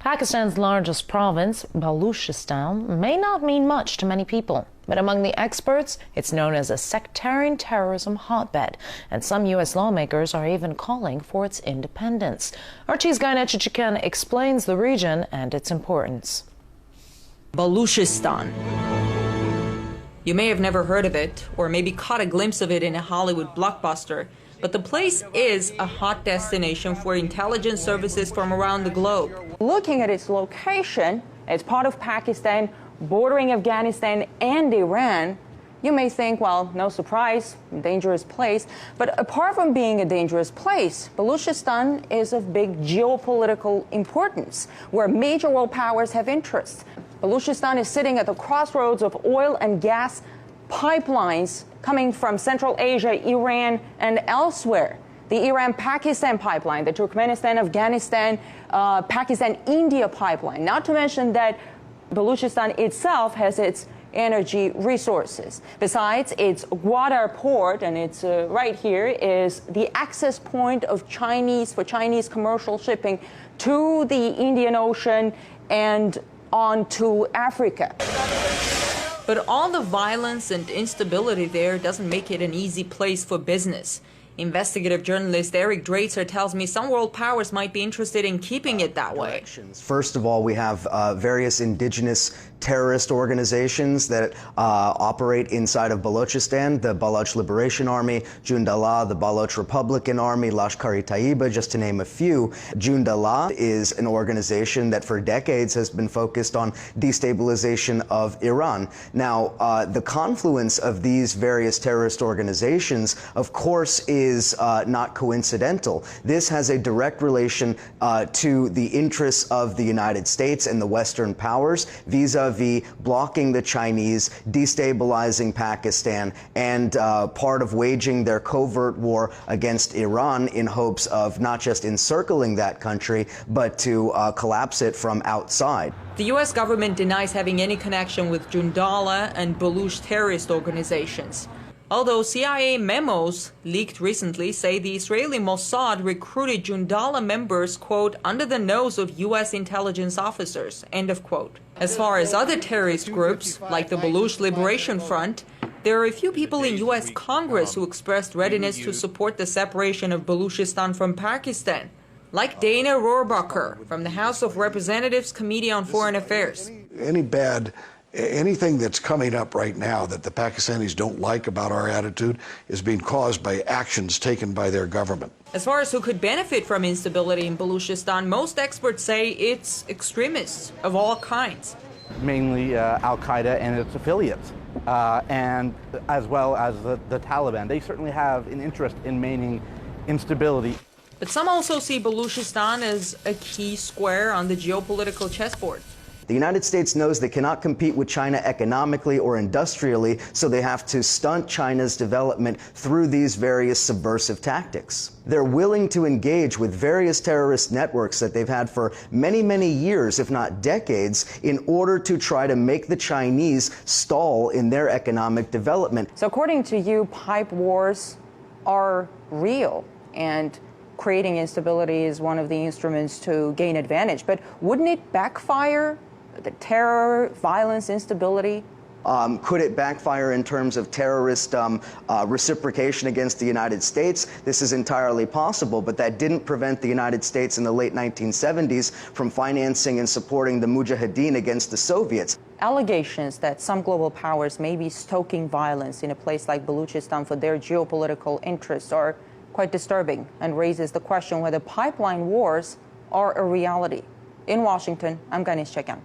Pakistan's largest province, Baluchistan, may not mean much to many people, but among the experts, it's known as a sectarian terrorism hotbed, and some U.S. lawmakers are even calling for its independence. RT's Gaina Chichikan explains the region and its importance. Baluchistan. You may have never heard of it, or maybe caught a glimpse of it in a Hollywood blockbuster, but the place is a hot destination for intelligence services from around the globe. Looking at its location, it's part of Pakistan, bordering Afghanistan and Iran. You may think, well, no surprise, dangerous place. But apart from being a dangerous place, Baluchistan is of big geopolitical importance, where major world powers have interests. Baluchistan is sitting at the crossroads of oil and gas pipelines coming from Central Asia, Iran, and elsewhere. The Iran-Pakistan pipeline, the Turkmenistan-Afghanistan, Pakistan-India pipeline, not to mention that Baluchistan itself has its energy resources. Besides, its Gwadar port, and it's right here, is the access point of Chinese commercial shipping to the Indian Ocean and on to Africa. But all the violence and instability there doesn't make it an easy place for business. Investigative journalist Eric Draitser tells me some world powers might be interested in keeping it that way. First of all, we have various indigenous terrorist organizations that operate inside of Balochistan, the Baloch Liberation Army, Jundallah, the Baloch Republican Army, Lashkar-e-Taiba, just to name a few. Jundallah is an organization that for decades has been focused on destabilization of Iran. Now, the confluence of these various terrorist organizations, of course, is not coincidental. This has a direct relation to the interests of the United States and the Western powers vis-a-vis blocking the Chinese, destabilizing Pakistan, and part of waging their covert war against Iran in hopes of not just encircling that country, but to collapse it from outside. The U.S. government denies having any connection with Jundallah and Baluch terrorist organizations. Although CIA memos leaked recently say the Israeli Mossad recruited Jundallah members, quote, under the nose of U.S. intelligence officers, end of quote. As far as other terrorist groups, like the Baluch Liberation Front, there are a few people in U.S. Congress who expressed readiness to support the separation of Baluchistan from Pakistan, like Dana Rohrabacher from the House of Representatives Committee on Foreign Affairs. Anything that's coming up right now that the Pakistanis don't like about our attitude is being caused by actions taken by their government. As far as who could benefit from instability in Baluchistan, most experts say it's extremists of all kinds. Mainly Al-Qaeda and its affiliates, and as well as the Taliban. They certainly have an interest in maintaining instability. But some also see Baluchistan as a key square on the geopolitical chessboard. The United States knows they cannot compete with China economically or industrially, so they have to stunt China's development through these various subversive tactics. They're willing to engage with various terrorist networks that they've had for many, many years, if not decades, in order to try to make the Chinese stall in their economic development. So according to you, pipe wars are real, and creating instability is one of the instruments to gain advantage. But wouldn't it backfire? The terror, violence, instability? Could it backfire in terms of terrorist reciprocation against the United States? This is entirely possible, but that didn't prevent the United States in the late 1970s from financing and supporting the Mujahideen against the Soviets. Allegations that some global powers may be stoking violence in a place like Baluchistan for their geopolitical interests are quite disturbing and raises the question whether pipeline wars are a reality. In Washington, I'm Ganesh Chekyan.